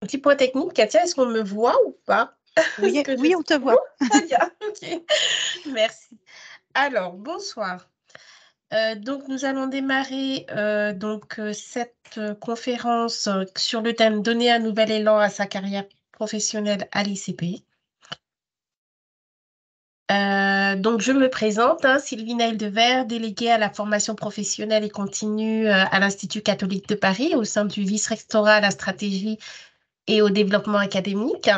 Petit point technique, Katia, est-ce qu'on me voit ou pas? Est-ce Oui, que je oui, on suis te bon? voit. Très bien, ok. Merci. Alors, bonsoir. Donc, nous allons démarrer cette conférence sur le thème Donner un nouvel élan à sa carrière professionnelle à l'ICP. Donc, je me présente, Sylvie Neildevert, déléguée à la formation professionnelle et continue à l'Institut catholique de Paris au sein du vice-rectorat à la stratégie et au développement académique.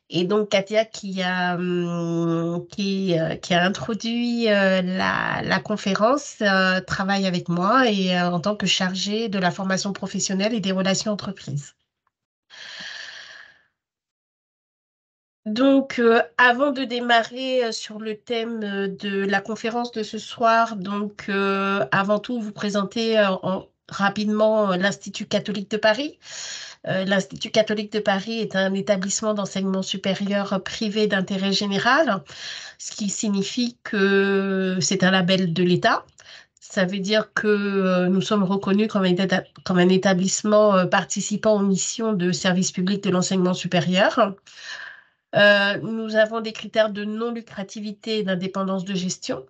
Et donc, Katia qui a introduit la conférence travaille avec moi et en tant que chargée de la formation professionnelle et des relations entreprises. Donc, avant de démarrer sur le thème de la conférence de ce soir, avant tout, vous présenter rapidement l'Institut catholique de Paris. L'Institut catholique de Paris est un établissement d'enseignement supérieur privé d'intérêt général, ce qui signifie que c'est un label de l'État. Ça veut dire que nous sommes reconnus comme un établissement participant aux missions de service public de l'enseignement supérieur. Nous avons des critères de non-lucrativité et d'indépendance de gestion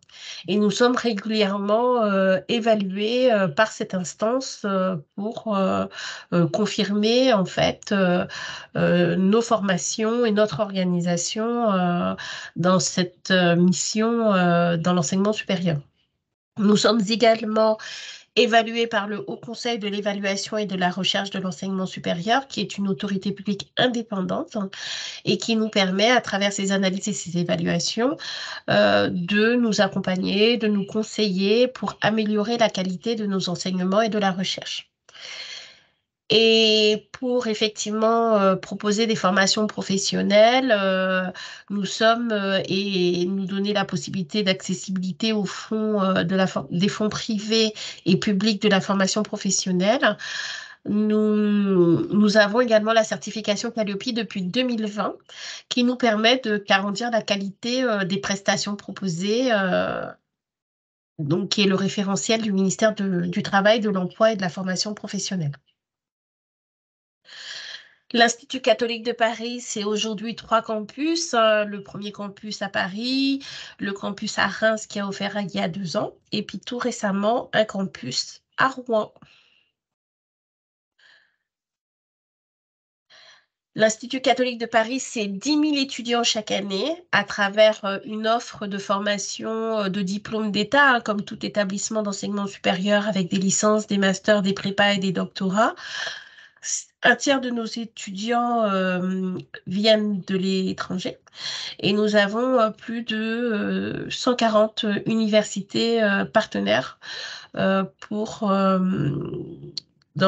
et nous sommes régulièrement évalués par cette instance pour confirmer en fait nos formations et notre organisation dans cette mission dans l'enseignement supérieur. Nous sommes également évalué par le Haut Conseil de l'évaluation et de la recherche de l'enseignement supérieur, qui est une autorité publique indépendante et qui nous permet, à travers ces analyses et ces évaluations, de nous accompagner, de nous conseiller pour améliorer la qualité de nos enseignements et de la recherche. Et pour effectivement proposer des formations professionnelles, et nous donner la possibilité d'accessibilité aux fonds des fonds privés et publics de la formation professionnelle. Nous avons également la certification Qualiopi depuis 2020 qui nous permet de garantir la qualité des prestations proposées, donc qui est le référentiel du ministère du Travail, de l'Emploi et de la formation professionnelle. L'Institut catholique de Paris, c'est aujourd'hui 3 campus. Le premier campus à Paris, le campus à Reims qui a offert il y a 2 ans, et puis tout récemment, un campus à Rouen. L'Institut catholique de Paris, c'est 10 000 étudiants chaque année à travers une offre de formation de diplôme d'État, comme tout établissement d'enseignement supérieur avec des licences, des masters, des prépas et des doctorats. Un tiers de nos étudiants viennent de l'étranger et nous avons plus de 140 universités partenaires dans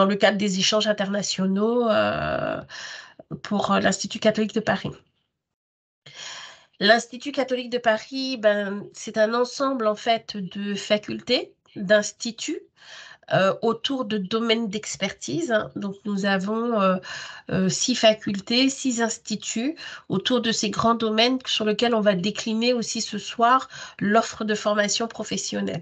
le cadre des échanges internationaux pour l'Institut catholique de Paris. L'Institut catholique de Paris, c'est un ensemble en fait de facultés, d'instituts autour de domaines d'expertise. Donc, nous avons 6 facultés, 6 instituts autour de ces grands domaines sur lesquels on va décliner aussi ce soir l'offre de formation professionnelle.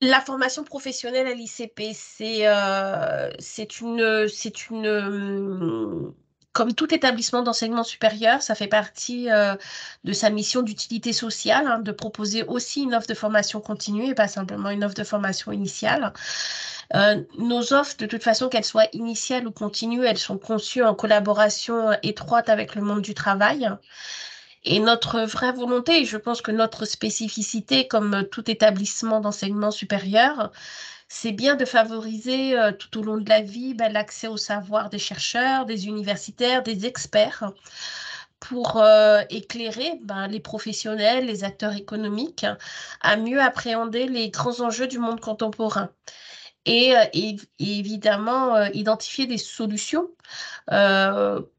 La formation professionnelle à l'ICP, comme tout établissement d'enseignement supérieur, ça fait partie de sa mission d'utilité sociale, de proposer aussi une offre de formation continue et pas simplement une offre de formation initiale. Nos offres, de toute façon, qu'elles soient initiales ou continues, elles sont conçues en collaboration étroite avec le monde du travail. Et notre vraie volonté, et je pense que notre spécificité, comme tout établissement d'enseignement supérieur, c'est bien de favoriser tout au long de la vie l'accès au savoir des chercheurs, des universitaires, des experts pour éclairer les professionnels, les acteurs économiques à mieux appréhender les grands enjeux du monde contemporain. Et évidemment, identifier des solutions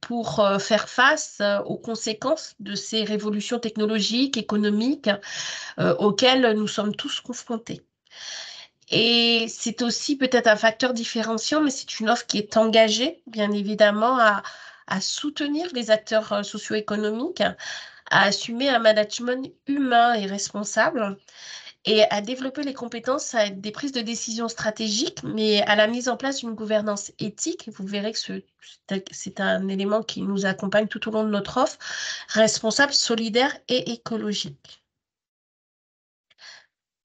pour faire face aux conséquences de ces révolutions technologiques, économiques auxquelles nous sommes tous confrontés. Et c'est aussi peut-être un facteur différenciant, mais c'est une offre qui est engagée, bien évidemment, à soutenir les acteurs socio-économiques, à assumer un management humain et responsable, et à développer les compétences à des prises de décision stratégiques, mais à la mise en place d'une gouvernance éthique. Vous verrez que c'est un élément qui nous accompagne tout au long de notre offre, responsable, solidaire et écologique.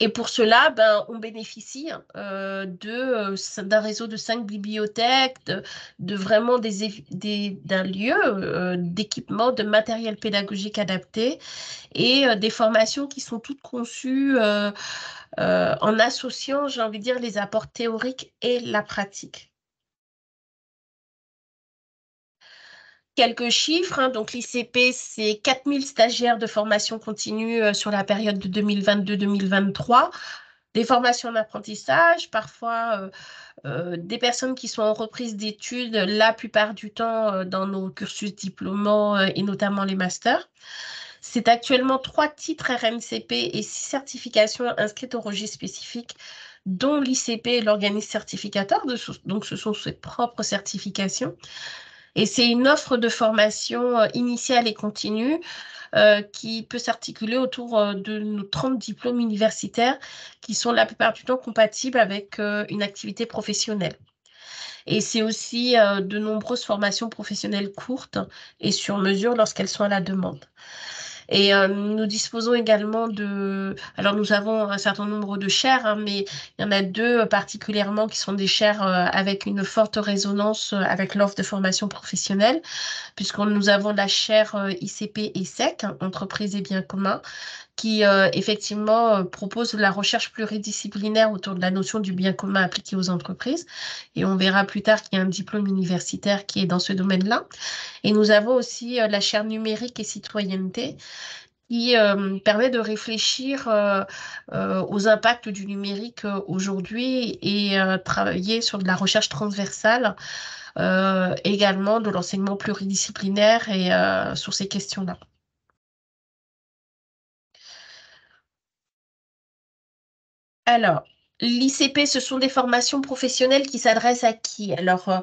Et pour cela, ben, on bénéficie d'un réseau de 5 bibliothèques, de vraiment d'un lieu d'équipement, de matériel pédagogique adapté et des formations qui sont toutes conçues en associant, j'ai envie de dire, les apports théoriques et la pratique. Quelques chiffres, hein, donc l'ICP, c'est 4000 stagiaires de formation continue sur la période de 2022-2023. Des formations d'apprentissage, parfois des personnes qui sont en reprise d'études, la plupart du temps dans nos cursus diplômants et notamment les masters. C'est actuellement 3 titres RNCP et 6 certifications inscrites au registre spécifique, dont l'ICP est l'organisme certificateur, donc ce sont ses propres certifications. Et c'est une offre de formation initiale et continue qui peut s'articuler autour de nos 30 diplômes universitaires qui sont la plupart du temps compatibles avec une activité professionnelle. Et c'est aussi de nombreuses formations professionnelles courtes et sur mesure lorsqu'elles sont à la demande. Et nous disposons également de... Alors, nous avons un certain nombre de chaires, hein, mais il y en a deux particulièrement qui sont des chaires avec une forte résonance avec l'offre de formation professionnelle, puisque nous avons la chaire ICP et SEC, hein, entreprise et biens communs, qui effectivement propose la recherche pluridisciplinaire autour de la notion du bien commun appliqué aux entreprises. Et on verra plus tard qu'il y a un diplôme universitaire qui est dans ce domaine-là. Et nous avons aussi la chaire numérique et citoyenneté qui permet de réfléchir aux impacts du numérique aujourd'hui et travailler sur de la recherche transversale, également de l'enseignement pluridisciplinaire et sur ces questions-là. Alors, l'ICP, ce sont des formations professionnelles qui s'adressent à qui? Alors,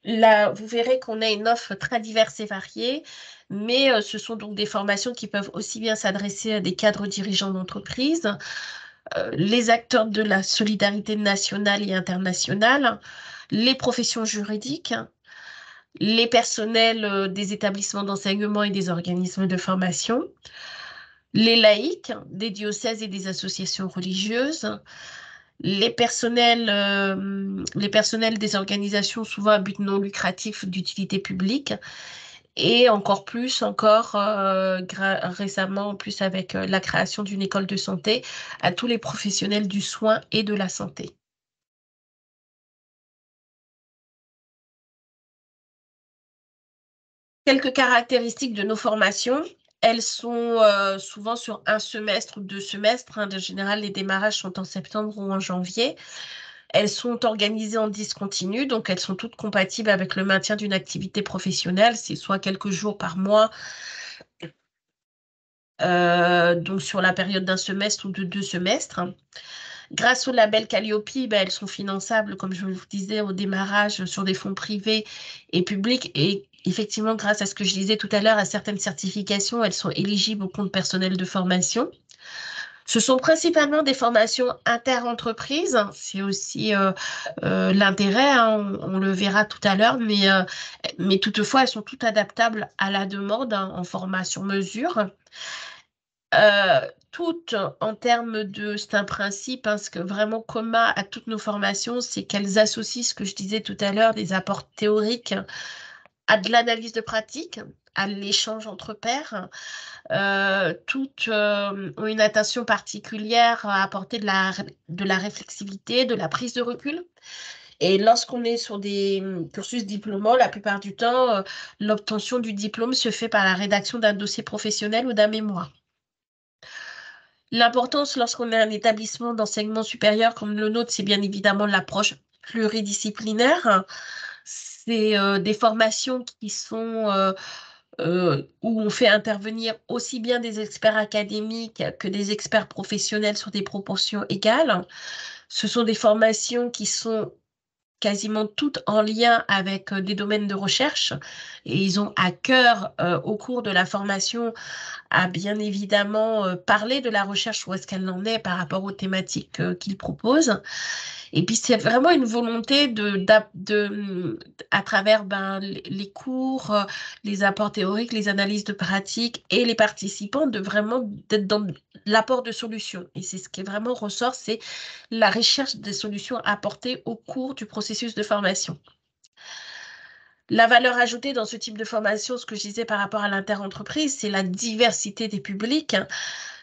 là, vous verrez qu'on a une offre très diverse et variée, mais ce sont donc des formations qui peuvent aussi bien s'adresser à des cadres dirigeants d'entreprise, les acteurs de la solidarité nationale et internationale, les professions juridiques, les personnels des établissements d'enseignement et des organismes de formation, les laïcs, des diocèses et des associations religieuses, les personnels des organisations souvent à but non lucratif d'utilité publique et encore plus, récemment, en plus avec la création d'une école de santé à tous les professionnels du soin et de la santé. Quelques caractéristiques de nos formations. Elles sont souvent sur un semestre ou 2 semestres, hein. En général, les démarrages sont en septembre ou en janvier. Elles sont organisées en discontinu, donc elles sont toutes compatibles avec le maintien d'une activité professionnelle. C'est soit quelques jours par mois, donc sur la période d'un semestre ou de 2 semestres. Grâce au label Calliope, ben, elles sont finançables, comme je vous disais, au démarrage sur des fonds privés et publics. Et effectivement, grâce à ce que je disais tout à l'heure, à certaines certifications, elles sont éligibles au compte personnel de formation. Ce sont principalement des formations inter-entreprises. C'est aussi l'intérêt, hein, on le verra tout à l'heure, mais toutefois, elles sont toutes adaptables à la demande, hein, en format sur mesure. Toutes en termes de, c'est un principe, hein, ce que vraiment commun à toutes nos formations, c'est qu'elles associent ce que je disais tout à l'heure, des apports théoriques à de l'analyse de pratique, à l'échange entre pairs. Toutes ont une attention particulière à apporter de la réflexivité, de la prise de recul. Et lorsqu'on est sur des cursus diplômants, la plupart du temps, l'obtention du diplôme se fait par la rédaction d'un dossier professionnel ou d'un mémoire. L'importance lorsqu'on est un établissement d'enseignement supérieur comme le nôtre, c'est bien évidemment l'approche pluridisciplinaire. C'est des formations qui sont où on fait intervenir aussi bien des experts académiques que des experts professionnels sur des proportions égales. Ce sont des formations qui sont quasiment toutes en lien avec des domaines de recherche et ils ont à cœur, au cours de la formation, à bien évidemment parler de la recherche, où est-ce qu'elle en est par rapport aux thématiques qu'ils proposent. Et puis, c'est vraiment une volonté à travers les cours, les apports théoriques, les analyses de pratique et les participants, de vraiment d'être dans l'apport de solutions. Et c'est ce qui est vraiment ressort, c'est la recherche des solutions apportées au cours du processus de formation. La valeur ajoutée dans ce type de formation, ce que je disais par rapport à l'interentreprise, c'est la diversité des publics.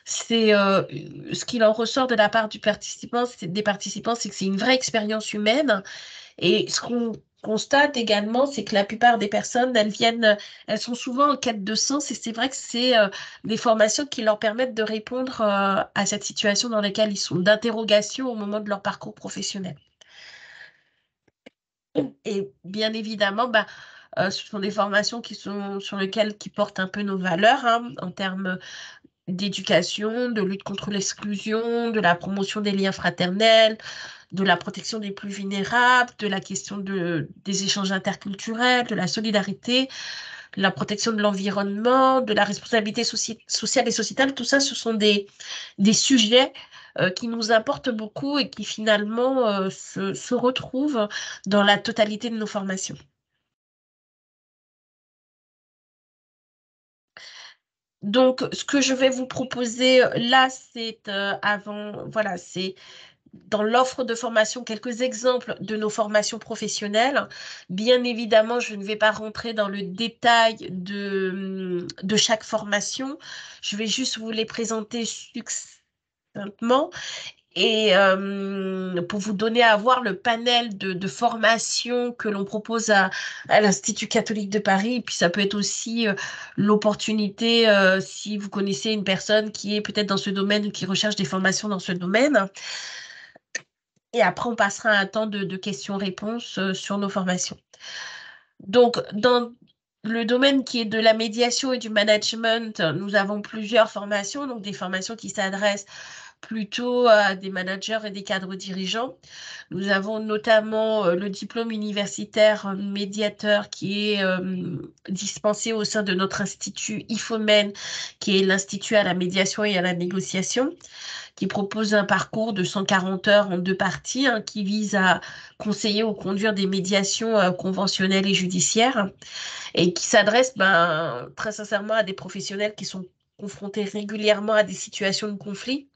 C'est ce qu'il en ressort de la part des participants, c'est que c'est une vraie expérience humaine. Et ce qu'on constate également, c'est que la plupart des personnes, elles sont souvent en quête de sens. Et c'est vrai que c'est des formations qui leur permettent de répondre à cette situation dans laquelle ils sont, d'interrogation au moment de leur parcours professionnel. Et bien évidemment, ce sont des formations qui portent un peu nos valeurs, hein, en termes d'éducation, de lutte contre l'exclusion, de la promotion des liens fraternels, de la protection des plus vulnérables, de la question des échanges interculturels, de la solidarité, de la protection de l'environnement, de la responsabilité sociale et sociétale. Tout ça, ce sont des sujets qui nous importent beaucoup et qui finalement se retrouvent dans la totalité de nos formations. Donc, ce que je vais vous proposer là, c'est voilà, c'est dans l'offre de formation quelques exemples de nos formations professionnelles. Bien évidemment, je ne vais pas rentrer dans le détail de chaque formation. Je vais juste vous les présenter succinctement. Et pour vous donner à voir le panel de formations que l'on propose à l'Institut catholique de Paris. Et puis ça peut être aussi l'opportunité, si vous connaissez une personne qui est peut-être dans ce domaine ou qui recherche des formations dans ce domaine. Et après, on passera un temps de questions-réponses sur nos formations. Donc, dans le domaine qui est de la médiation et du management, nous avons plusieurs formations, donc des formations qui s'adressent plutôt à des managers et des cadres dirigeants. Nous avons notamment le diplôme universitaire médiateur qui est dispensé au sein de notre institut IFOMEN, qui est l'Institut à la médiation et à la négociation, qui propose un parcours de 140 heures en 2 parties, hein, qui vise à conseiller ou conduire des médiations conventionnelles et judiciaires, et qui s'adresse très sincèrement à des professionnels qui sont confrontés régulièrement à des situations de conflit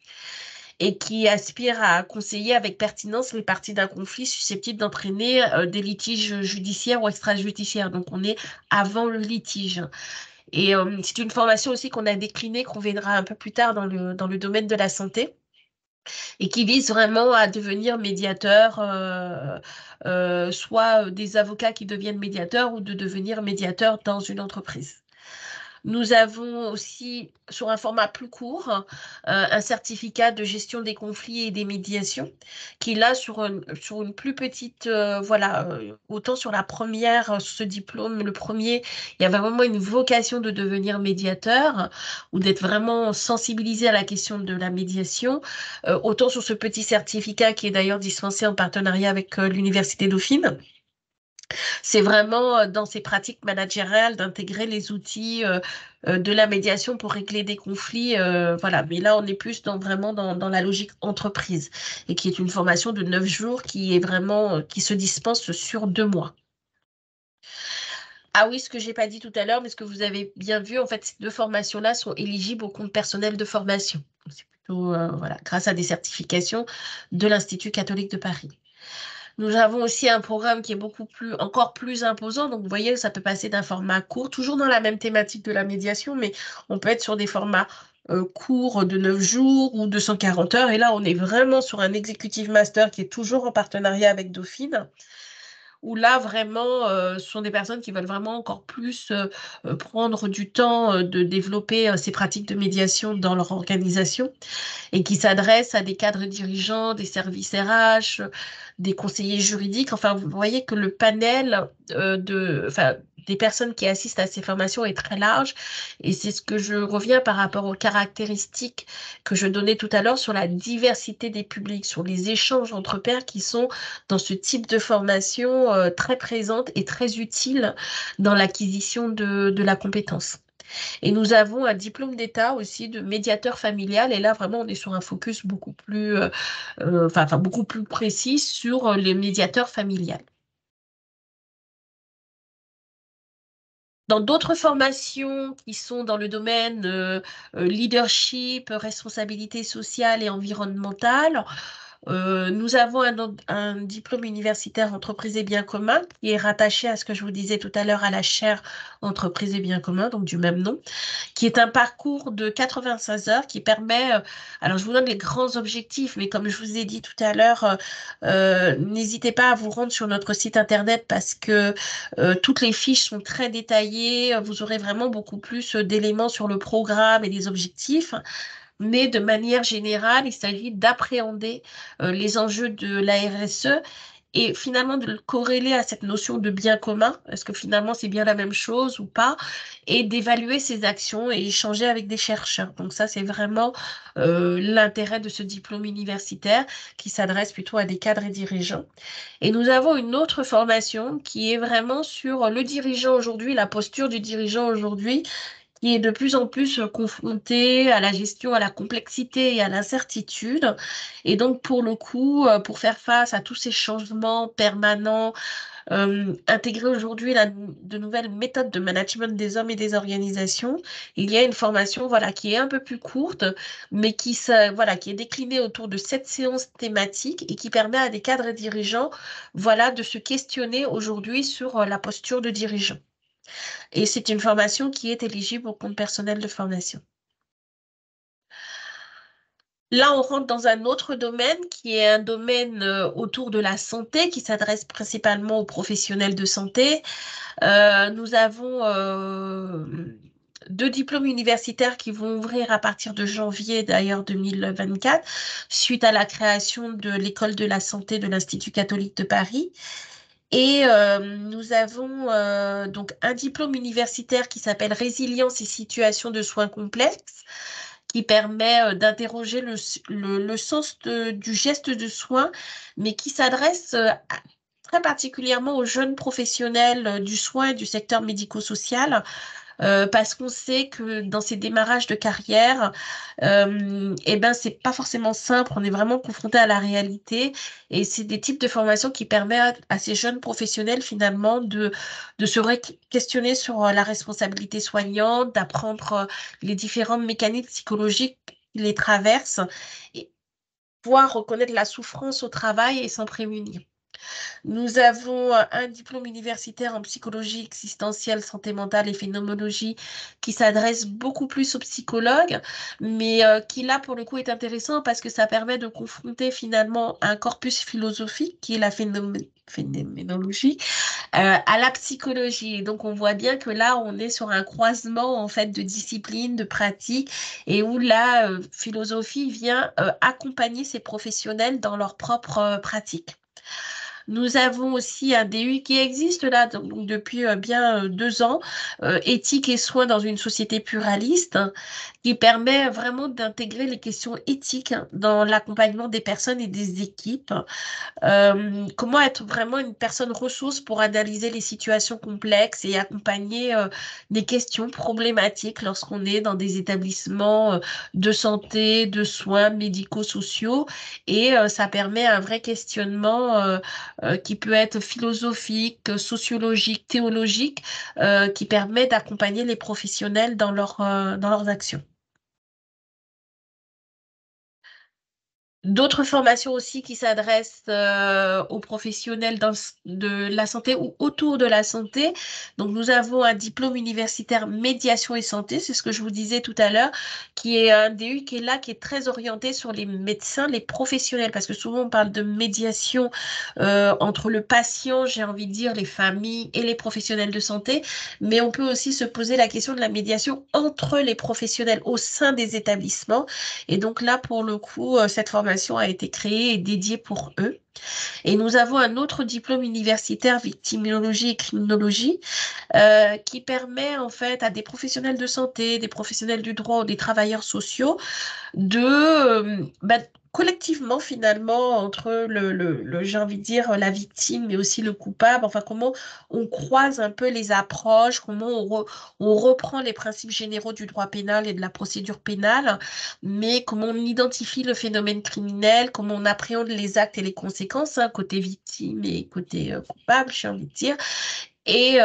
et qui aspirent à conseiller avec pertinence les parties d'un conflit susceptible d'entraîner des litiges judiciaires ou extrajudiciaires. Donc on est avant le litige. Et c'est une formation aussi qu'on a déclinée, qu'on verra un peu plus tard dans le domaine de la santé, et qui vise vraiment à devenir médiateur, soit des avocats qui deviennent médiateurs ou de devenir médiateur dans une entreprise. Nous avons aussi, sur un format plus court, un certificat de gestion des conflits et des médiations, qui là, sur une plus petite, voilà, autant sur la première, ce diplôme, le premier, il y avait vraiment une vocation de devenir médiateur ou d'être vraiment sensibilisé à la question de la médiation. Autant sur ce petit certificat qui est d'ailleurs dispensé en partenariat avec l'Université Dauphine. C'est vraiment dans ces pratiques managériales d'intégrer les outils de la médiation pour régler des conflits. Voilà. Mais là, on est plus vraiment dans la logique entreprise, et qui est une formation de 9 jours qui est vraiment, qui se dispense sur 2 mois. Ah oui, ce que j'ai pas dit tout à l'heure, mais ce que vous avez bien vu, en fait, ces 2 formations-là sont éligibles au compte personnel de formation. C'est plutôt, voilà, grâce à des certifications de l'Institut catholique de Paris. Nous avons aussi un programme qui est encore plus imposant. Donc, vous voyez, ça peut passer d'un format court, toujours dans la même thématique de la médiation, mais on peut être sur des formats courts de 9 jours ou de 140 heures. Et là, on est vraiment sur un executive master qui est toujours en partenariat avec Dauphine, où là, vraiment, ce sont des personnes qui veulent vraiment encore plus prendre du temps de développer ces pratiques de médiation dans leur organisation, et qui s'adressent à des cadres dirigeants, des services RH, des conseillers juridiques. Enfin, vous voyez que le panel des personnes qui assistent à ces formations est très large. Et c'est ce que je reviens par rapport aux caractéristiques que je donnais tout à l'heure sur la diversité des publics, sur les échanges entre pairs qui sont dans ce type de formation très présente et très utile dans l'acquisition de la compétence. Et nous avons un diplôme d'État aussi de médiateur familial. Et là, vraiment, on est sur un focus beaucoup plus, beaucoup plus précis sur les médiateurs familiales. Dans d'autres formations qui sont dans le domaine leadership, responsabilité sociale et environnementale, nous avons un diplôme universitaire entreprise et biens communs qui est rattaché à ce que je vous disais tout à l'heure à la chaire entreprise et biens communs, donc du même nom, qui est un parcours de 96 heures qui permet, alors je vous donne les grands objectifs, mais comme je vous ai dit tout à l'heure, n'hésitez pas à vous rendre sur notre site internet parce que toutes les fiches sont très détaillées, vous aurez vraiment beaucoup plus d'éléments sur le programme et les objectifs. Mais de manière générale, il s'agit d'appréhender les enjeux de la RSE et finalement de le corréler à cette notion de bien commun. Est-ce que finalement c'est bien la même chose ou pas? Et d'évaluer ses actions et échanger avec des chercheurs. Donc ça, c'est vraiment l'intérêt de ce diplôme universitaire qui s'adresse plutôt à des cadres et dirigeants. Et nous avons une autre formation qui est vraiment sur le dirigeant aujourd'hui, la posture du dirigeant aujourd'hui qui est de plus en plus confronté à la gestion, à la complexité et à l'incertitude. Et donc, pour le coup, pour faire face à tous ces changements permanents, intégrer aujourd'hui de nouvelles méthodes de management des hommes et des organisations, il y a une formation voilà, qui est un peu plus courte, mais voilà, qui est déclinée autour de 7 séances thématiques et qui permet à des cadres et dirigeants voilà, de se questionner aujourd'hui sur la posture de dirigeant. Et c'est une formation qui est éligible au compte personnel de formation. Là, on rentre dans un autre domaine qui est un domaine autour de la santé qui s'adresse principalement aux professionnels de santé. Nous avons 2 diplômes universitaires qui vont ouvrir à partir de janvier d'ailleurs 2024 suite à la création de l'école de la santé de l'Institut catholique de Paris. Et nous avons donc un diplôme universitaire qui s'appelle Résilience et situations de soins complexes, qui permet d'interroger le sens du geste de soin, mais qui s'adresse très particulièrement aux jeunes professionnels du soin et du secteur médico-social. Parce qu'on sait que dans ces démarrages de carrière, eh ben, c'est pas forcément simple, on est vraiment confronté à la réalité et c'est des types de formations qui permettent à ces jeunes professionnels finalement de se questionner sur la responsabilité soignante, d'apprendre les différentes mécaniques psychologiques qui les traversent et pouvoir reconnaître la souffrance au travail et s'en prémunir. Nous avons un diplôme universitaire en psychologie existentielle, santé mentale et phénoménologie qui s'adresse beaucoup plus aux psychologues, mais qui là pour le coup est intéressant parce que ça permet de confronter finalement un corpus philosophique qui est la phénoménologie à la psychologie. Et donc on voit bien que là on est sur un croisement en fait de disciplines, de pratiques et où la philosophie vient accompagner ces professionnels dans leurs propres pratiques. Nous avons aussi un DU qui existe là donc, depuis bien 2 ans, éthique et soins dans une société pluraliste, hein, qui permet vraiment d'intégrer les questions éthiques hein, dans l'accompagnement des personnes et des équipes. Comment être vraiment une personne ressource pour analyser les situations complexes et accompagner des questions problématiques lorsqu'on est dans des établissements de santé, de soins médico-sociaux. Et ça permet un vrai questionnement qui peut être philosophique, sociologique, théologique, qui permet d'accompagner les professionnels dans leurs actions. D'autres formations aussi qui s'adressent aux professionnels de la santé ou autour de la santé. Donc, nous avons un diplôme universitaire médiation et santé, c'est ce que je vous disais tout à l'heure, qui est un DU qui est là, qui est très orienté sur les médecins, les professionnels, parce que souvent on parle de médiation entre le patient, j'ai envie de dire, les familles et les professionnels de santé, mais on peut aussi se poser la question de la médiation entre les professionnels au sein des établissements. Et donc là, pour le coup, cette formation a été créée et dédiée pour eux. Et nous avons un autre diplôme universitaire, victimologie et criminologie, qui permet en fait à des professionnels de santé, des professionnels du droit ou des travailleurs sociaux de collectivement finalement entre j'ai envie de dire la victime mais aussi le coupable, enfin comment on croise un peu les approches, comment on reprend les principes généraux du droit pénal et de la procédure pénale, mais comment on identifie le phénomène criminel, comment on appréhende les actes et les conséquences, hein, côté victime et côté coupable, j'ai envie de dire et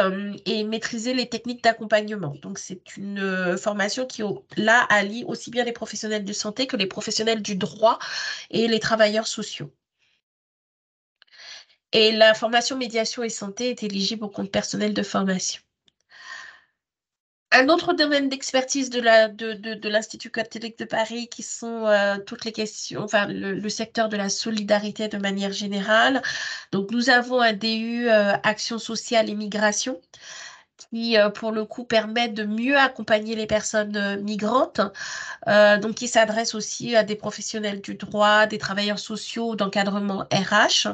maîtriser les techniques d'accompagnement. Donc, c'est une formation qui, là, allie aussi bien les professionnels de santé que les professionnels du droit et les travailleurs sociaux. Et la formation médiation et santé est éligible au compte personnel de formation. Un autre domaine d'expertise de l'Institut catholique de Paris qui sont toutes les questions, enfin le secteur de la solidarité de manière générale. Donc nous avons un DU Action sociale et migration qui pour le coup permet de mieux accompagner les personnes migrantes, donc qui s'adresse aussi à des professionnels du droit, des travailleurs sociaux, d'encadrement RH.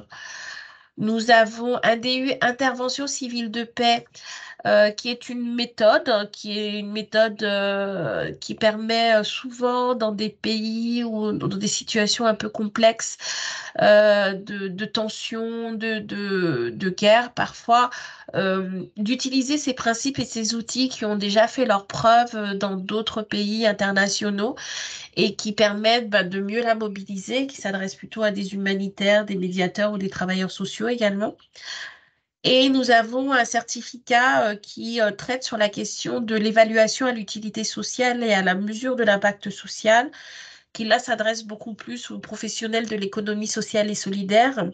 Nous avons un DU Intervention civile de paix qui est une méthode qui permet souvent dans des pays ou dans des situations un peu complexes de tension, de guerre parfois, d'utiliser ces principes et ces outils qui ont déjà fait leurs preuves dans d'autres pays internationaux et qui permettent de mieux la mobiliser, qui s'adressent plutôt à des humanitaires, des médiateurs ou des travailleurs sociaux également. Et nous avons un certificat qui traite sur la question de l'évaluation à l'utilité sociale et à la mesure de l'impact social, qui là s'adresse beaucoup plus aux professionnels de l'économie sociale et solidaire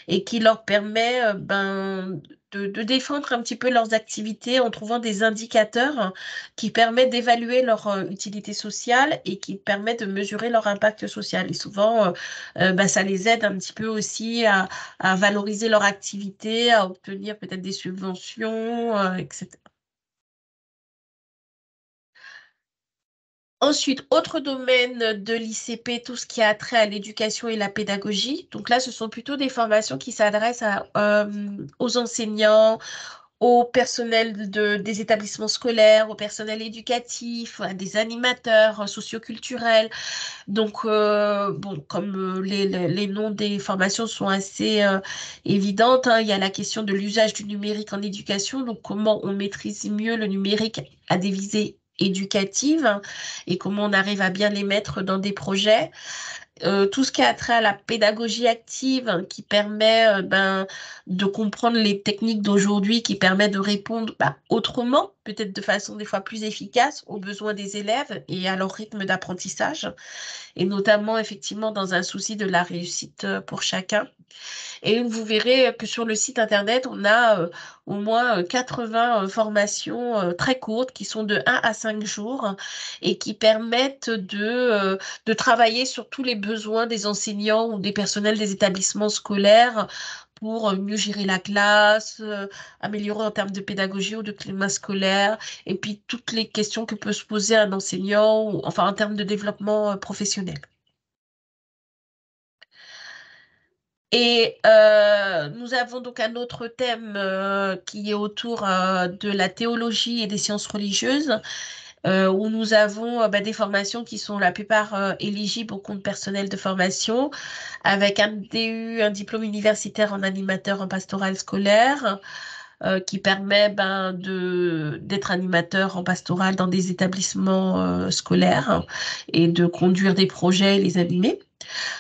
et qui leur permet de défendre un petit peu leurs activités en trouvant des indicateurs qui permettent d'évaluer leur utilité sociale et qui permettent de mesurer leur impact social. Et souvent, ça les aide un petit peu aussi à valoriser leur activité, à obtenir peut-être des subventions, etc. Ensuite, autre domaine de l'ICP, tout ce qui a trait à l'éducation et la pédagogie. Donc là, ce sont plutôt des formations qui s'adressent aux enseignants, au personnel des établissements scolaires, au personnel éducatif, à des animateurs socioculturels. Donc, bon, comme les noms des formations sont assez évidentes, hein, il y a la question de l'usage du numérique en éducation, donc comment on maîtrise mieux le numérique à des visées éducatives hein, et comment on arrive à bien les mettre dans des projets. Tout ce qui a trait à la pédagogie active hein, qui permet de comprendre les techniques d'aujourd'hui, qui permet de répondre autrement, peut-être de façon des fois plus efficace aux besoins des élèves et à leur rythme d'apprentissage et notamment effectivement dans un souci de la réussite pour chacun. Et vous verrez que sur le site internet, on a au moins 80 formations très courtes qui sont de 1 à 5 jours et qui permettent de travailler sur tous les besoins des enseignants ou des personnels des établissements scolaires pour mieux gérer la classe, améliorer en termes de pédagogie ou de climat scolaire, et puis toutes les questions que peut se poser un enseignant, enfin en termes de développement professionnel. Et nous avons donc un autre thème qui est autour de la théologie et des sciences religieuses, où nous avons des formations qui sont la plupart éligibles au compte personnel de formation, avec un DU, un diplôme universitaire en animateur en pastoral scolaire, qui permet d'être animateur en pastoral dans des établissements scolaires et de conduire des projets et les animer.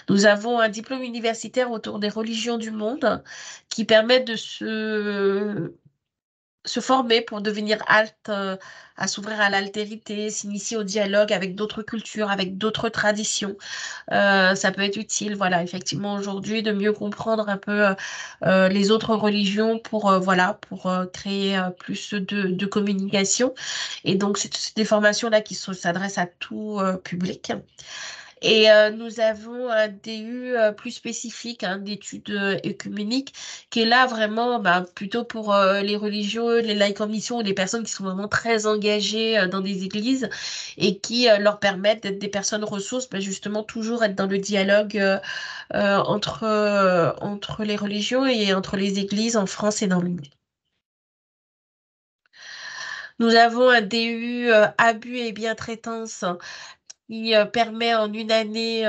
Nous avons un diplôme universitaire autour des religions du monde qui permet de se former pour devenir halte, à s'ouvrir à l'altérité, s'initier au dialogue avec d'autres cultures, avec d'autres traditions. Ça peut être utile, voilà, effectivement, aujourd'hui, de mieux comprendre un peu les autres religions pour, voilà, pour créer plus de communication. Et donc, c'est des formations-là qui s'adressent à tout public. Et nous avons un DU plus spécifique, hein, d'études œcuméniques, qui est là vraiment plutôt pour les religieux, les laïcs en mission, ou les personnes qui sont vraiment très engagées dans des églises et qui leur permettent d'être des personnes ressources, justement toujours être dans le dialogue entre les religions et entre les églises en France et dans le monde. Nous avons un DU abus et bientraitance qui permet en une année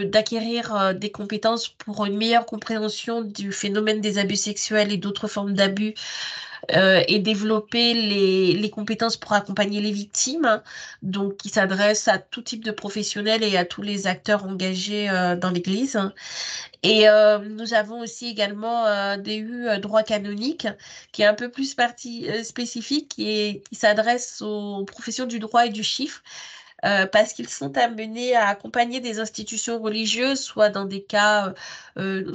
d'acquérir des compétences pour une meilleure compréhension du phénomène des abus sexuels et d'autres formes d'abus et développer les compétences pour accompagner les victimes, hein, donc qui s'adresse à tout type de professionnels et à tous les acteurs engagés dans l'Église. Et nous avons aussi également des DU droit canonique, qui est un peu plus spécifique, qui s'adresse aux professions du droit et du chiffre, parce qu'ils sont amenés à accompagner des institutions religieuses, soit dans des cas,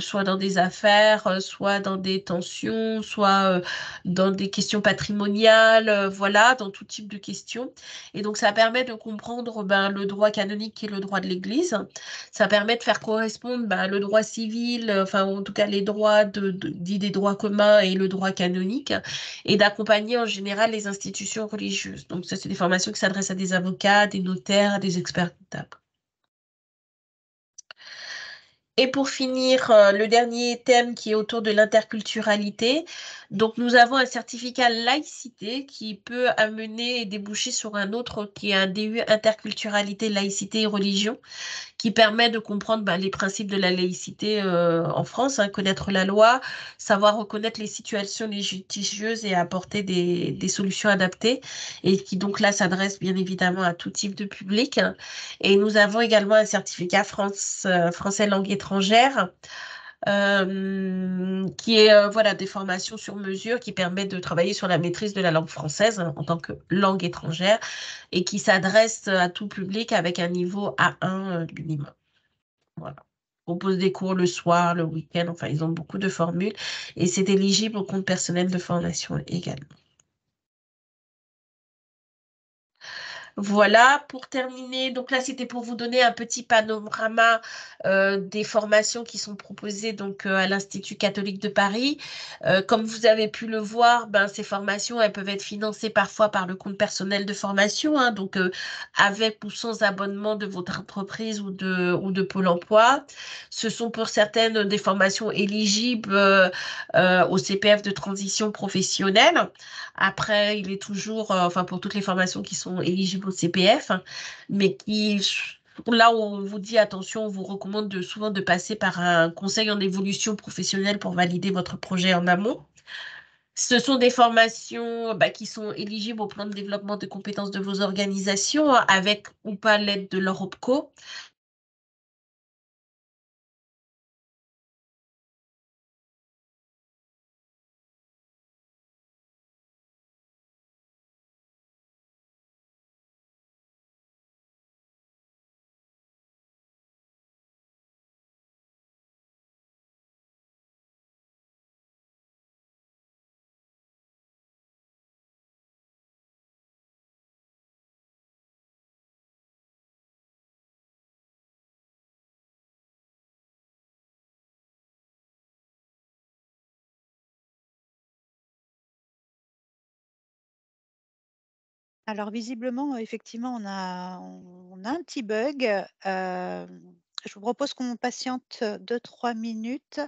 soit dans des affaires, soit dans des tensions, soit dans des questions patrimoniales, voilà, dans tout type de questions. Et donc, ça permet de comprendre ben, le droit canonique qui est le droit de l'Église. Ça permet de faire correspondre ben, le droit civil, enfin, en tout cas, les droits dits des droits communs et le droit canonique, et d'accompagner en général les institutions religieuses. Donc, ça, c'est des formations qui s'adressent à des avocats, des notaires, à des experts comptables. Et pour finir, le dernier thème qui est autour de l'interculturalité. Donc, nous avons un certificat laïcité qui peut amener et déboucher sur un autre qui est un DU interculturalité, laïcité et religion, qui permet de comprendre ben, les principes de la laïcité en France, hein, connaître la loi, savoir reconnaître les situations litigieuses et apporter des solutions adaptées, et qui donc là s'adresse bien évidemment à tout type de public. Et nous avons également un certificat français langue étrangère. Qui est voilà des formations sur mesure qui permettent de travailler sur la maîtrise de la langue française hein, en tant que langue étrangère et qui s'adresse à tout public avec un niveau A1 minimum. Voilà. On pose des cours le soir, le week-end, enfin, ils ont beaucoup de formules et c'est éligible au compte personnel de formation également. Voilà, pour terminer, donc là c'était pour vous donner un petit panorama des formations qui sont proposées donc à l'Institut catholique de Paris. Comme vous avez pu le voir, ben, ces formations elles peuvent être financées parfois par le compte personnel de formation, hein, donc avec ou sans abonnement de votre entreprise ou de Pôle emploi. Ce sont pour certaines des formations éligibles au CPF de transition professionnelle. Après, il est toujours, enfin pour toutes les formations qui sont éligibles au CPF, hein, mais qui, là où on vous dit attention, on vous recommande souvent de passer par un conseil en évolution professionnelle pour valider votre projet en amont. Ce sont des formations bah, qui sont éligibles au plan de développement de compétences de vos organisations, hein, avec ou pas l'aide de leur OPCO. Alors visiblement, effectivement, on a un petit bug. Je vous propose qu'on patiente 2-3 minutes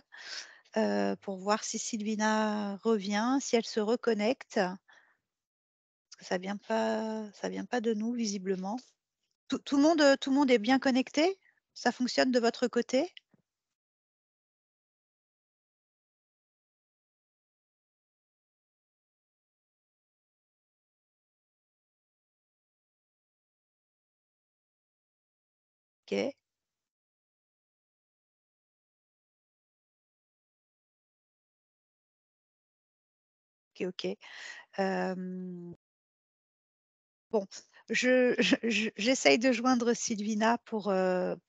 pour voir si Sylvina revient, si elle se reconnecte, parce que ça vient pas de nous visiblement. Tout le monde est bien connecté? Ça fonctionne de votre côté? Ok, ok, ok. Bon, j'essaye de joindre Sylvina pour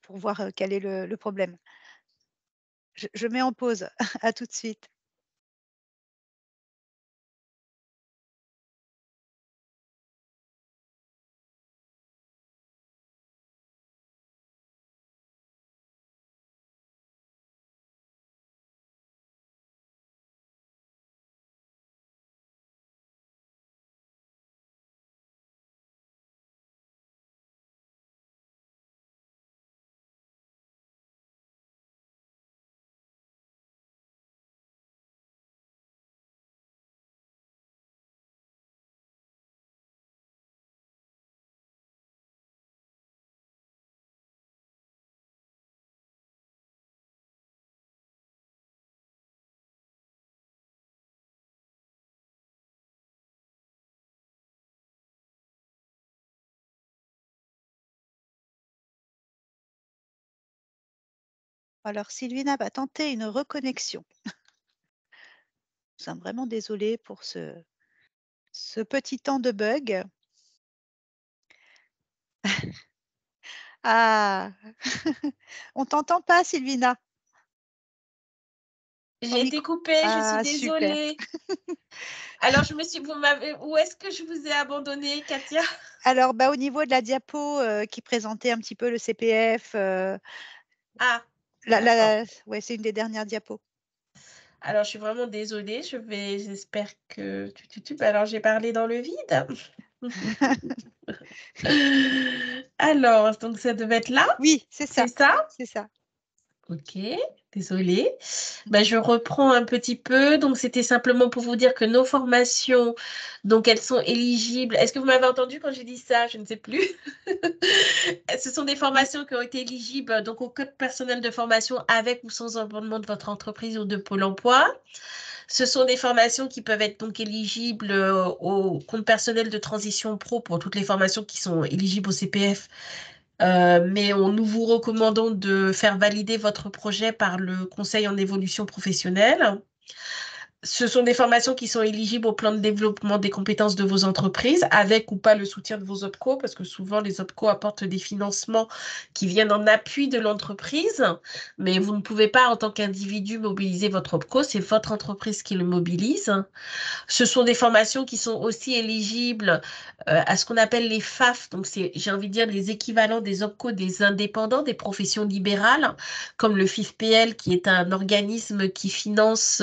voir quel est le problème. Je mets en pause. À tout de suite. Alors, Sylvina va tenter une reconnexion. Nous sommes vraiment désolés pour ce petit temps de bug. Ah, on t'entend pas, Sylvina. Ton J'ai été micro. coupée, je suis Ah, super. désolée. Alors, où est-ce que je vous ai abandonné, Katia? Alors, bah, au niveau de la diapo qui présentait un petit peu le CPF, Ah, d'accord. ouais, c'est une des dernières diapos. Alors, je suis vraiment désolée. J'espère que Alors, j'ai parlé dans le vide. Alors, donc ça devait être là, Oui, c'est c'est ça. ça? C'est ça. Ok, désolée. Je reprends un petit peu. Donc, c'était simplement pour vous dire que nos formations, donc elles sont éligibles. Est-ce que vous m'avez entendu quand j'ai dit ça? Je ne sais plus. Ce sont des Oui. formations qui ont été éligibles donc au code personnel de formation avec ou sans abonnement de votre entreprise ou de Pôle emploi. Ce sont des formations qui peuvent être donc éligibles au compte personnel de transition pro pour toutes les formations qui sont éligibles au CPF. Mais nous vous recommandons de faire valider votre projet par le Conseil en évolution professionnelle. Ce sont des formations qui sont éligibles au plan de développement des compétences de vos entreprises, avec ou pas le soutien de vos OPCO, parce que souvent les OPCO apportent des financements qui viennent en appui de l'entreprise, mais vous ne pouvez pas en tant qu'individu mobiliser votre OPCO, c'est votre entreprise qui le mobilise. Ce sont des formations qui sont aussi éligibles à ce qu'on appelle les FAF, donc c'est, j'ai envie de dire, les équivalents des OPCO des indépendants, des professions libérales, comme le FIFPL, qui est un organisme qui finance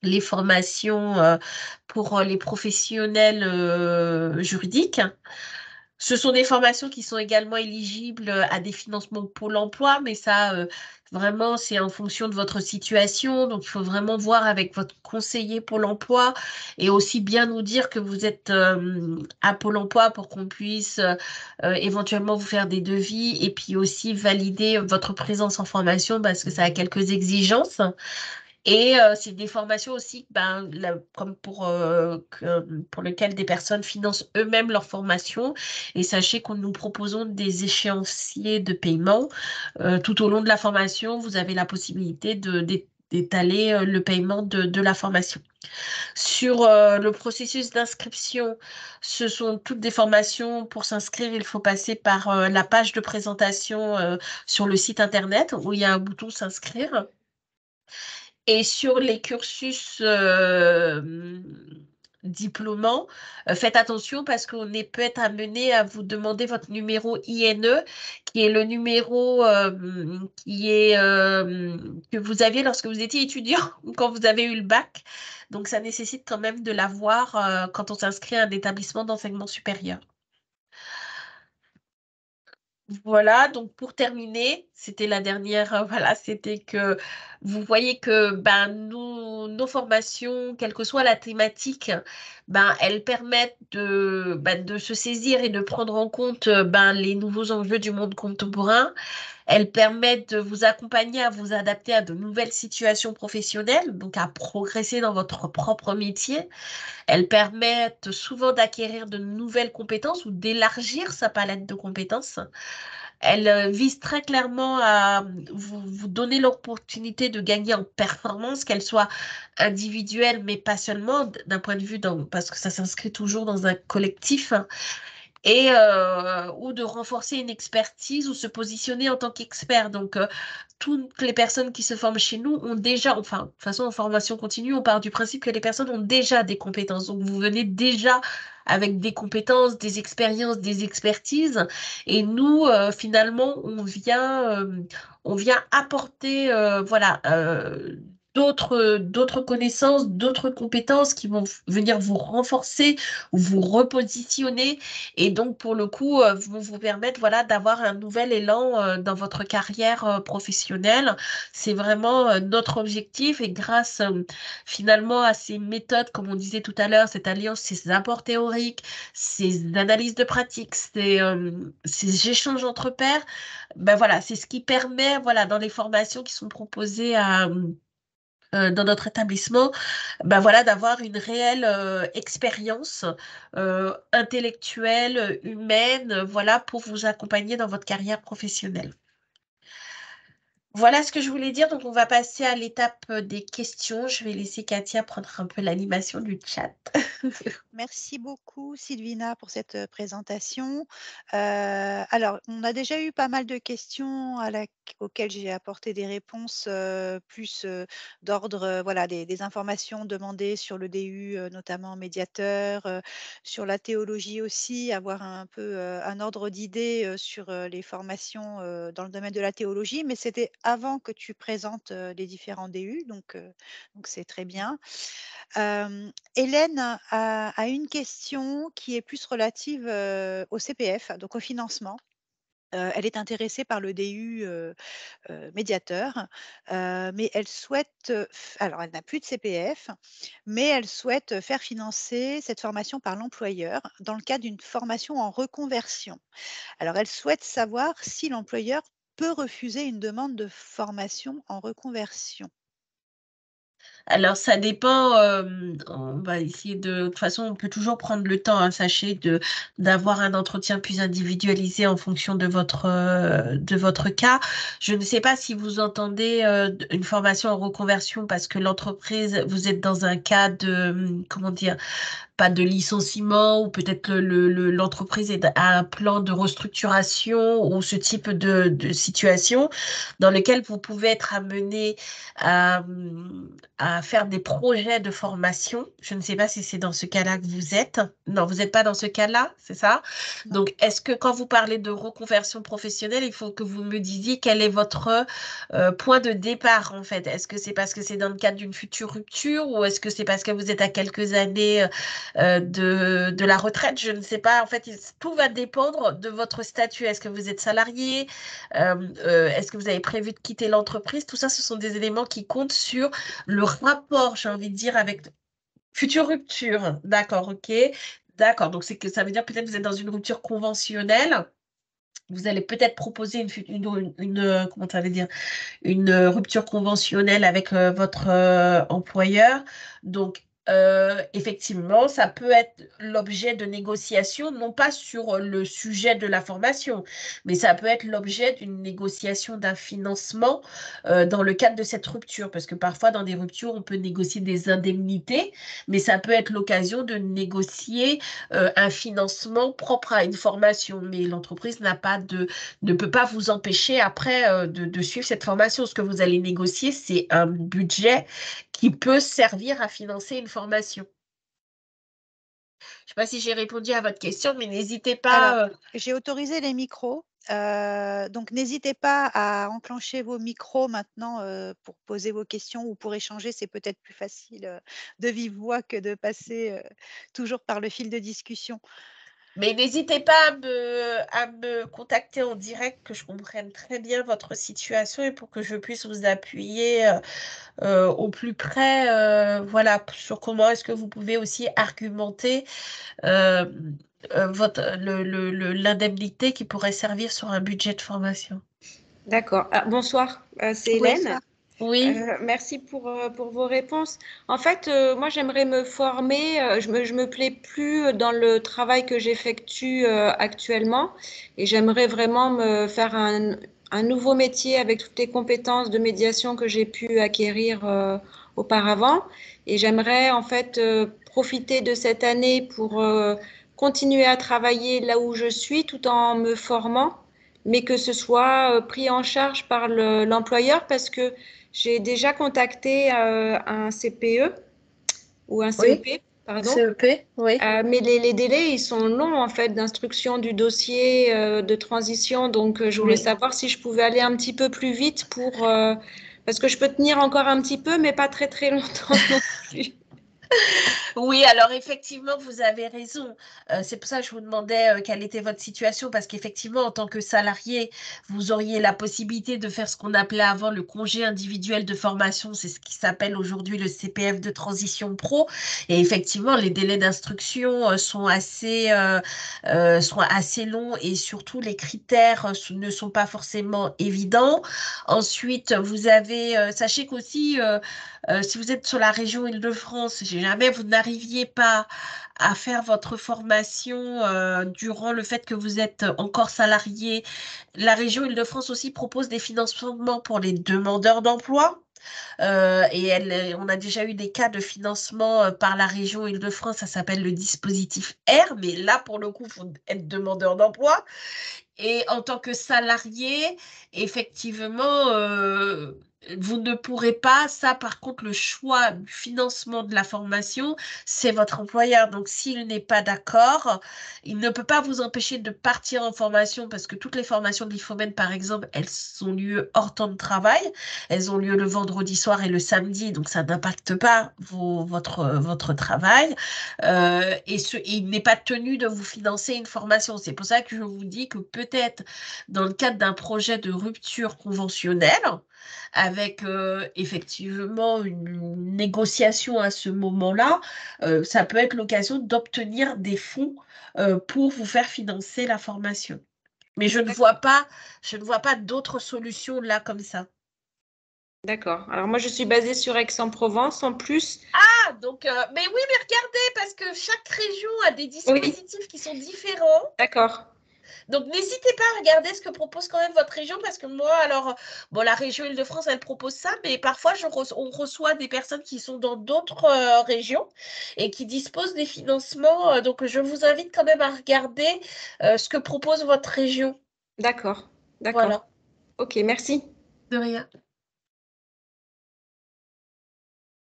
les formations pour les professionnels juridiques. Ce sont des formations qui sont également éligibles à des financements Pôle emploi, mais ça, vraiment, c'est en fonction de votre situation. Donc, il faut vraiment voir avec votre conseiller Pôle emploi et aussi bien nous dire que vous êtes à Pôle emploi pour qu'on puisse éventuellement vous faire des devis et puis aussi valider votre présence en formation parce que ça a quelques exigences. Et c'est des formations aussi, comme pour lesquelles des personnes financent eux-mêmes leur formation. Et sachez que nous proposons des échéanciers de paiement. Tout au long de la formation, vous avez la possibilité d'étaler le paiement de la formation. Sur le processus d'inscription, ce sont toutes des formations. Pour s'inscrire, il faut passer par la page de présentation sur le site internet où il y a un bouton s'inscrire. Et sur les cursus diplômants, faites attention parce qu'on est peut-être amené à vous demander votre numéro INE, qui est le numéro que vous aviez lorsque vous étiez étudiant ou quand vous avez eu le bac. Donc, ça nécessite quand même de l'avoir quand on s'inscrit à un établissement d'enseignement supérieur. Voilà, donc pour terminer, c'était la dernière, voilà, c'était que vous voyez que nos formations, quelle que soit la thématique, elles permettent de se saisir et de prendre en compte les nouveaux enjeux du monde contemporain. Elles permettent de vous accompagner à vous adapter à de nouvelles situations professionnelles, donc à progresser dans votre propre métier. Elles permettent souvent d'acquérir de nouvelles compétences ou d'élargir sa palette de compétences. Elle vise très clairement à vous donner l'opportunité de gagner en performance, qu'elle soit individuelle, mais pas seulement d'un point de vue, parce que ça s'inscrit toujours dans un collectif, hein, et ou de renforcer une expertise ou se positionner en tant qu'expert. Donc, toutes les personnes qui se forment chez nous ont déjà, enfin, de toute façon, en formation continue, on part du principe que les personnes ont déjà des compétences. Donc, vous venez déjà avec des compétences, des expériences, des expertises. Et nous, finalement, on vient apporter, voilà, d'autres connaissances, d'autres compétences qui vont venir vous renforcer, vous repositionner et donc pour le coup vont vous permettre voilà d'avoir un nouvel élan dans votre carrière professionnelle. C'est vraiment notre objectif et grâce finalement à ces méthodes, comme on disait tout à l'heure, cette alliance, ces apports théoriques, ces analyses de pratique, ces échanges entre pairs, voilà, c'est ce qui permet voilà dans les formations qui sont proposées dans notre établissement, voilà, d'avoir une réelle expérience intellectuelle, humaine, voilà, pour vous accompagner dans votre carrière professionnelle. Voilà ce que je voulais dire. Donc, on va passer à l'étape des questions. Je vais laisser Katia prendre un peu l'animation du chat. Merci beaucoup Sylvina pour cette présentation. Alors, on a déjà eu pas mal de questions auxquelles j'ai apporté des réponses plus d'ordre, voilà, des informations demandées sur le DU, notamment médiateur, sur la théologie aussi, avoir un peu un ordre d'idée sur les formations dans le domaine de la théologie, mais c'était avant que tu présentes les différents DU, donc c'est très bien. Hélène a une question qui est plus relative au CPF, donc au financement. Elle est intéressée par le DU médiateur, mais elle souhaite, alors elle n'a plus de CPF, mais elle souhaite faire financer cette formation par l'employeur dans le cadre d'une formation en reconversion. Alors elle souhaite savoir si l'employeur peut refuser une demande de formation en reconversion. Alors, ça dépend. On va essayer de toute façon, on peut toujours prendre le temps, hein, sachez, d'avoir un entretien plus individualisé en fonction de votre cas. Je ne sais pas si vous entendez une formation en reconversion parce que l'entreprise, vous êtes dans un cas de, comment dire, pas de licenciement ou peut-être l'entreprise a un plan de restructuration ou ce type de situation dans lequel vous pouvez être amené à, à faire des projets de formation. Je ne sais pas si c'est dans ce cas-là que vous êtes. Non, vous n'êtes pas dans ce cas-là, c'est ça? Non. Donc, est-ce que quand vous parlez de reconversion professionnelle, il faut que vous me disiez quel est votre point de départ en fait? Est-ce que c'est parce que c'est dans le cadre d'une future rupture ou est-ce que c'est parce que vous êtes à quelques années de la retraite, je ne sais pas. En fait, tout va dépendre de votre statut. Est-ce que vous êtes salarié? Est-ce que vous avez prévu de quitter l'entreprise? Tout ça, ce sont des éléments qui comptent sur le rapport, j'ai envie de dire, avec future rupture. D'accord, ok. D'accord, donc c'est que ça veut dire peut-être que vous êtes dans une rupture conventionnelle. Vous allez peut-être proposer comment ça veut dire, une rupture conventionnelle avec votre employeur. Donc, effectivement, ça peut être l'objet de négociations, non pas sur le sujet de la formation, mais ça peut être l'objet d'une négociation d'un financement dans le cadre de cette rupture. Parce que parfois, dans des ruptures, on peut négocier des indemnités, mais ça peut être l'occasion de négocier un financement propre à une formation. Mais l'entreprise ne peut pas vous empêcher après de suivre cette formation. Ce que vous allez négocier, c'est un budget qui peut servir à financer une formation. Je ne sais pas si j'ai répondu à votre question, mais n'hésitez Alors, pas. j'ai autorisé les micros, donc n'hésitez pas à enclencher vos micros maintenant pour poser vos questions ou pour échanger. C'est peut-être plus facile de vive voix que de passer toujours par le fil de discussion. Mais n'hésitez pas à me contacter en direct, que je comprenne très bien votre situation et pour que je puisse vous appuyer au plus près, voilà, sur comment est-ce que vous pouvez aussi argumenter euh, l'indemnité qui pourrait servir sur un budget de formation. D'accord. Ah, bonsoir, c'est Hélène. Bonsoir. Oui, Merci pour vos réponses. En fait, moi, j'aimerais me former. Je me plais plus dans le travail que j'effectue actuellement et j'aimerais vraiment me faire un nouveau métier avec toutes les compétences de médiation que j'ai pu acquérir auparavant. Et j'aimerais en fait profiter de cette année pour continuer à travailler là où je suis tout en me formant, mais que ce soit pris en charge par l'employeur parce que j'ai déjà contacté un CPE ou un oui, CEP, pardon. CEP, oui. Mais les délais, ils sont longs en fait d'instruction du dossier de transition. Donc, je voulais Oui. savoir si je pouvais aller un petit peu plus vite parce que je peux tenir encore un petit peu, mais pas très très longtemps non plus. Oui, alors effectivement, vous avez raison. C'est pour ça que je vous demandais quelle était votre situation, parce qu'effectivement, en tant que salarié, vous auriez la possibilité de faire ce qu'on appelait avant le congé individuel de formation. C'est ce qui s'appelle aujourd'hui le CPF de transition pro. Et effectivement, les délais d'instruction sont assez longs et surtout les critères ne sont pas forcément évidents. Ensuite, vous avez, sachez qu'aussi, si vous êtes sur la région Île-de-France, si jamais vous n'arriviez pas à faire votre formation durant le fait que vous êtes encore salarié, la région Île-de-France aussi propose des financements pour les demandeurs d'emploi. On a déjà eu des cas de financement par la région Île-de-France, ça s'appelle le dispositif R, mais là, pour le coup, il faut être demandeur d'emploi. Et en tant que salarié, effectivement, vous ne pourrez pas, ça par contre, le choix du financement de la formation, c'est votre employeur. Donc s'il n'est pas d'accord, il ne peut pas vous empêcher de partir en formation parce que toutes les formations de l'IFOMEN, par exemple, elles ont lieu hors temps de travail. Elles ont lieu le vendredi soir et le samedi, donc ça n'impacte pas votre travail. Il n'est pas tenu de vous financer une formation. C'est pour ça que je vous dis que peut-être dans le cadre d'un projet de rupture conventionnelle, avec effectivement une négociation à ce moment-là, ça peut être l'occasion d'obtenir des fonds pour vous faire financer la formation. Mais je ne vois pas d'autres solutions là comme ça. D'accord. Alors moi, je suis basée sur Aix-en-Provence en plus. Ah, donc, mais oui, mais regardez, parce que chaque région a des dispositifs qui sont différents. D'accord. Donc, n'hésitez pas à regarder ce que propose quand même votre région, parce que moi, alors, bon, la région Île-de-France, elle propose ça, mais parfois, on reçoit des personnes qui sont dans d'autres régions et qui disposent des financements. Donc, je vous invite quand même à regarder ce que propose votre région. D'accord. D'accord. Voilà, Ok, merci. de rien.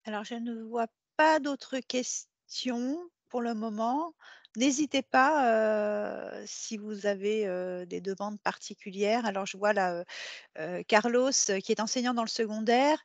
Alors, je ne vois pas d'autres questions pour le moment. N'hésitez pas si vous avez des demandes particulières. Alors, je vois là Carlos, qui est enseignant dans le secondaire,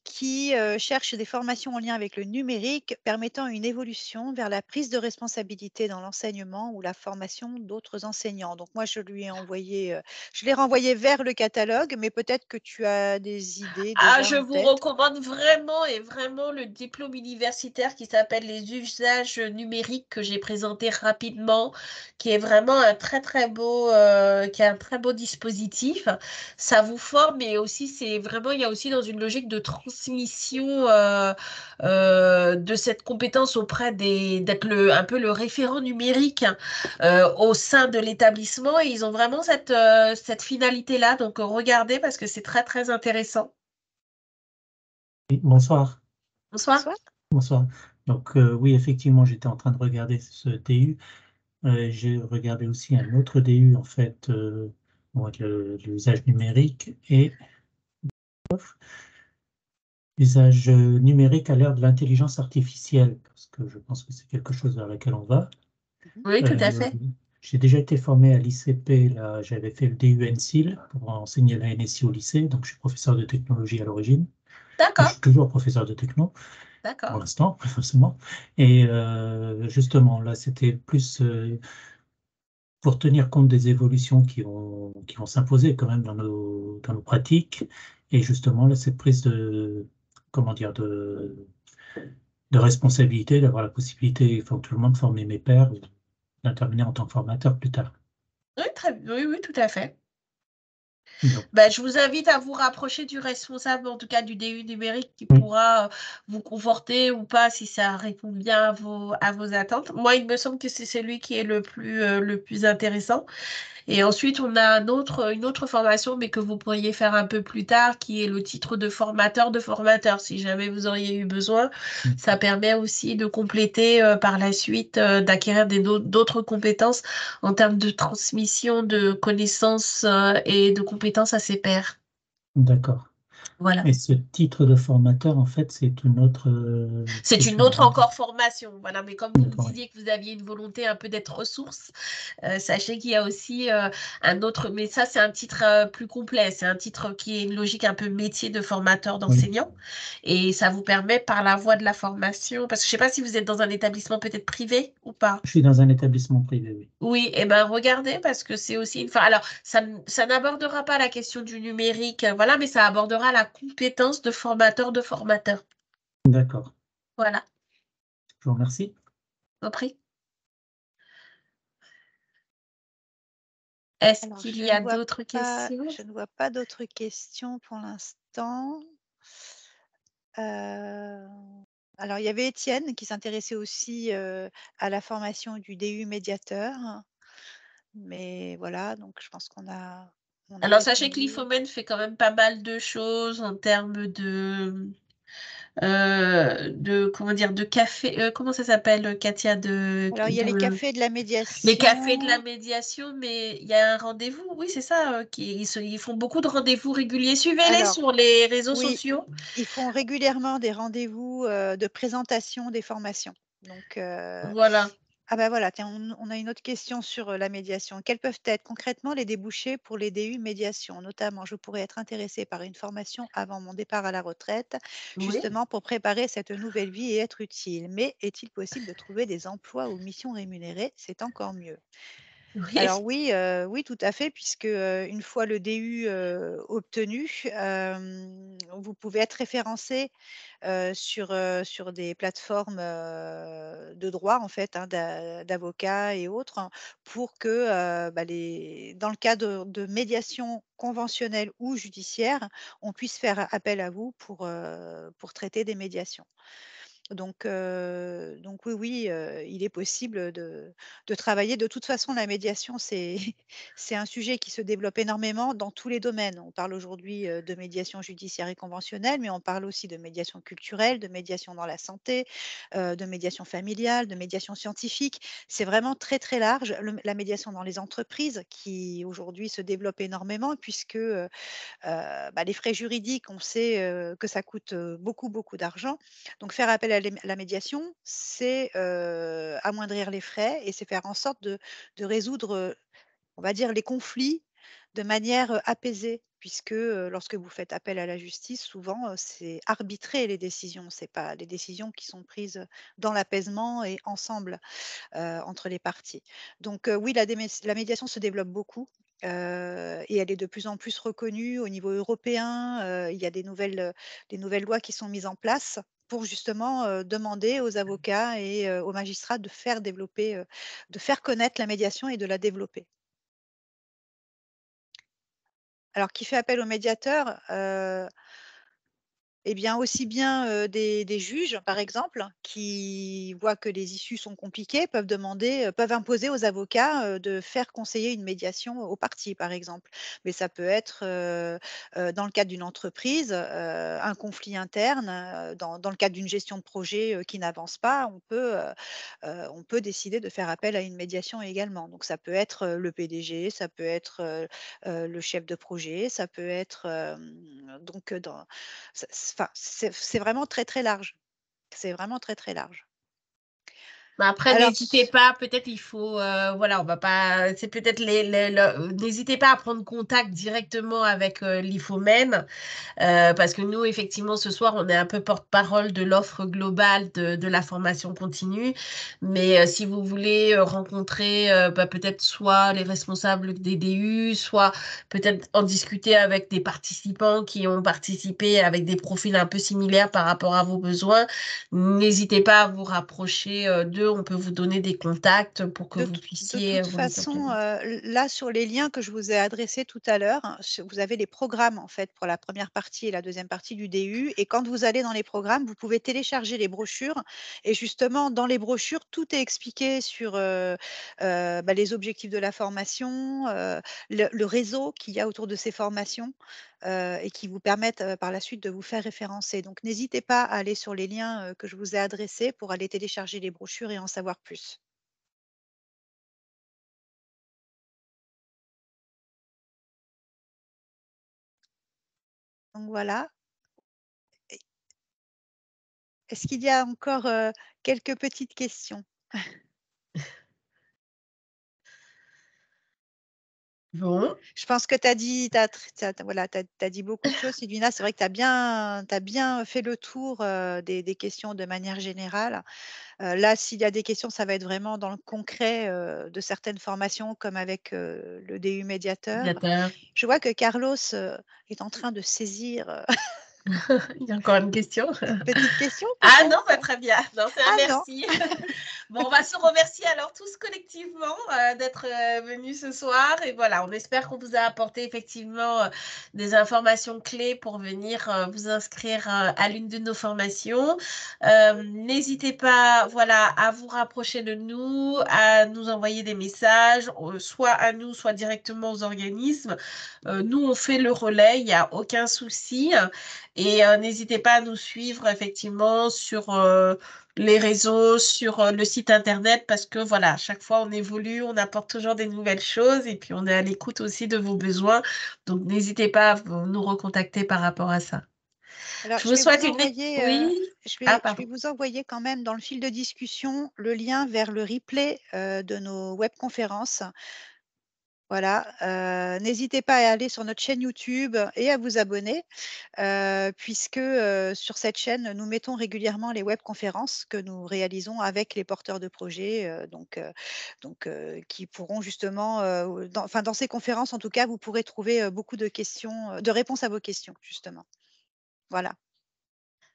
qui cherche des formations en lien avec le numérique permettant une évolution vers la prise de responsabilité dans l'enseignement ou la formation d'autres enseignants. Donc moi, je lui ai envoyé, je l'ai renvoyé vers le catalogue, mais peut-être que tu as des idées Ah, déjà je en vous tête. recommande vraiment le diplôme universitaire qui s'appelle les usages numériques que j'ai présenté rapidement, qui est vraiment un très beau, qui est un très beau dispositif. Ça vous forme et aussi c'est vraiment, il y a aussi dans une logique de transmission de cette compétence auprès d'être un peu le référent numérique au sein de l'établissement et ils ont vraiment cette finalité-là. Donc regardez parce que c'est très intéressant. Oui, bonsoir. Bonsoir. Bonsoir. Bonsoir. Donc, oui, effectivement, j'étais en train de regarder ce DU. J'ai regardé aussi un autre DU, en fait, l'usage numérique et l'usage numérique à l'ère de l'intelligence artificielle, parce que je pense que c'est quelque chose vers laquelle on va. Oui, tout à Euh, fait. j'ai déjà été formé à l'ICP, là, j'avais fait le DU NSIL pour enseigner la NSI au lycée, donc je suis professeur de technologie à l'origine. Je D'accord, suis toujours professeur de techno. Pour d'accord. l'instant, forcément. Et justement, là, c'était plus pour tenir compte des évolutions qui vont s'imposer quand même dans nos pratiques. Et justement, là, cette prise de, comment dire, de responsabilité, d'avoir la possibilité éventuellement de former mes pairs, d'intervenir en tant que formateur plus tard. Oui, oui, tout à fait. Donc, Ben, je vous invite à vous rapprocher du responsable, en tout cas du DU numérique, qui oui, pourra vous conforter ou pas si ça répond bien à vos attentes. Moi, il me semble que c'est celui qui est le plus intéressant. Et ensuite, on a une autre formation, mais que vous pourriez faire un peu plus tard, qui est le titre de formateur, si jamais vous auriez eu besoin. Ça permet aussi de compléter par la suite, d'acquérir d'autres compétences en termes de transmission de connaissances et de compétences à ses pairs. d'accord. Voilà. Et ce titre de formateur, en fait, c'est une autre. C'est une autre encore formation, voilà. Mais comme vous me D'accord, oui. disiez que vous aviez une volonté un peu d'être ressource, sachez qu'il y a aussi un autre, mais ça c'est un titre plus complet, c'est un titre qui est une logique un peu métier de formateur Oui. d'enseignant, et ça vous permet par la voie de la formation, parce que je ne sais pas si vous êtes dans un établissement peut-être privé ou pas. Je suis dans un établissement privé, oui. Oui, et ben regardez parce que c'est aussi une. Alors, ça n'abordera pas la question du numérique, voilà, mais ça abordera la compétence de formateur de formateur. D'accord. Voilà, Je vous remercie. compris. Est-ce Alors, qu'il y a d'autres pas, questions? je ne vois pas d'autres questions pour l'instant. Euh, Alors, il y avait Étienne qui s'intéressait aussi à la formation du DU médiateur. Mais voilà, donc je pense on a Alors, sachez que répondu. l'IFOMEN fait quand même pas mal de choses en termes comment dire, de café. Comment ça s'appelle, Katia, Alors, il y a les cafés de la les cafés de la médiation. médiation, mais il y a un rendez-vous. Oui, c'est ça. Ils font beaucoup de rendez-vous réguliers. Suivez-les Alors, sur les réseaux oui, sociaux. ils font régulièrement des rendez-vous de présentation des formations. Donc, Voilà. ah ben voilà, tiens, on a une autre question sur la médiation. Quels peuvent être concrètement les débouchés pour les DU médiation? Notamment, je pourrais être intéressée par une formation avant mon départ à la retraite, Oui. justement pour préparer cette nouvelle vie et être utile. Mais est-il possible de trouver des emplois ou missions rémunérées? C'est encore mieux. Oui. Alors oui, oui, tout à fait, puisque, une fois le DU, obtenu, vous pouvez être référencé, sur des plateformes, de droit en fait, hein, d'avocats et autres, hein, pour que, bah, dans le cas de médiation conventionnelle ou judiciaire, on puisse faire appel à vous pour traiter des médiations. Donc oui, oui, il est possible de travailler. De toute façon, la médiation, c'est c'est un sujet qui se développe énormément dans tous les domaines. On parle aujourd'hui, de médiation judiciaire et conventionnelle, mais on parle aussi de médiation culturelle, de médiation dans la santé, de médiation familiale, de médiation scientifique. C'est vraiment très, très large. La médiation dans les entreprises qui aujourd'hui se développe énormément puisque, bah, les frais juridiques, on sait, que ça coûte, beaucoup, beaucoup d'argent. Donc faire appel à la médiation, c'est, amoindrir les frais et c'est faire en sorte de résoudre, on va dire les conflits de manière, apaisée puisque, lorsque vous faites appel à la justice, souvent, c'est arbitré les décisions. C'est pas des décisions qui sont prises, dans l'apaisement et ensemble entre les parties. Donc oui, la médiation se développe beaucoup, et elle est de plus en plus reconnue au niveau européen. Il y a des nouvelles lois qui sont mises en place pour justement, demander aux avocats et aux magistrats de faire connaître la médiation et de la développer. Alors qui fait appel au médiateur? Eh bien, aussi bien, des juges, par exemple, qui voient que les issues sont compliquées, peuvent imposer aux avocats, de faire conseiller une médiation aux parties, par exemple. Mais ça peut être, dans le cadre d'une entreprise, un conflit interne, dans le cadre d'une gestion de projet, qui n'avance pas, on peut décider de faire appel à une médiation également. Donc ça peut être, le PDG, ça peut être, le chef de projet, ça peut être, donc, c'est vraiment très, très large. C'est vraiment très, très large. Mais après, Alors n'hésitez pas, peut-être il faut, voilà, on va pas, c'est peut-être n'hésitez pas à prendre contact directement avec l'IFOMEN. Parce que nous, effectivement, ce soir, on est un peu porte-parole de l'offre globale de la formation continue. Mais si vous voulez rencontrer bah, peut-être soit les responsables des DU, soit peut-être en discuter avec des participants qui ont participé avec des profils un peu similaires par rapport à vos besoins, n'hésitez pas à vous rapprocher d'eux. On peut vous donner des contacts pour que vous de puissiez toute vous mettre en façon, place. là, sur les liens que je vous ai adressés tout à l'heure, hein, vous avez les programmes, en fait, pour la première partie et la deuxième partie du DU et quand vous allez dans les programmes, vous pouvez télécharger les brochures et justement, dans les brochures, tout est expliqué sur, bah, les objectifs de la formation, le réseau qu'il y a autour de ces formations, et qui vous permettent, par la suite de vous faire référencer. Donc n'hésitez pas à aller sur les liens, que je vous ai adressés pour aller télécharger les brochures et en savoir plus. Donc voilà. Et est-ce qu'il y a encore, quelques petites questions? Bon. Je pense que tu as dit voilà, tu dit beaucoup de choses, Sylvina. C'est vrai que tu bien fait le tour, des questions de manière générale. Là, s'il y a des questions, ça va être vraiment dans le concret, de certaines formations comme avec, le DU médiateur. D'accord. Je vois que Carlos, est en train de saisir, Il y a encore une question. Une petite question Ah non, peut-être? très bien. Non, c'est un Ah non. merci. Bon, on va se remercier alors tous collectivement d'être venus ce soir. Et voilà, on espère qu'on vous a apporté effectivement des informations clés pour venir vous inscrire à l'une de nos formations. N'hésitez pas, voilà, à vous rapprocher de nous, à nous envoyer des messages, soit à nous, soit directement aux organismes. Nous, on fait le relais, il n'y a aucun souci. Et n'hésitez pas à nous suivre effectivement sur les réseaux, sur le site internet, parce que voilà, à chaque fois on évolue, on apporte toujours des nouvelles choses et puis on est à l'écoute aussi de vos besoins. Donc n'hésitez pas à nous recontacter par rapport à ça. Alors, Je vous souhaite une... Oui. je Ah, vais pardon. vous envoyer quand même dans le fil de discussion le lien vers le replay de nos webconférences. Voilà, n'hésitez pas à aller sur notre chaîne YouTube et à vous abonner, puisque sur cette chaîne, nous mettons régulièrement les webconférences que nous réalisons avec les porteurs de projets, qui pourront justement, dans ces conférences, en tout cas, vous pourrez trouver beaucoup de questions, de réponses à vos questions, justement. Voilà.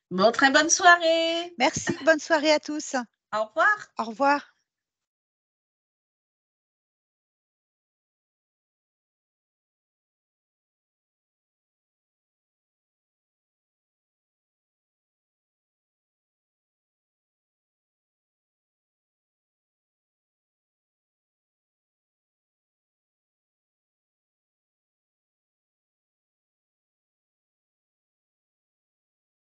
Bon, très bonne soirée. Merci, bonne soirée à tous. Au revoir. Au revoir.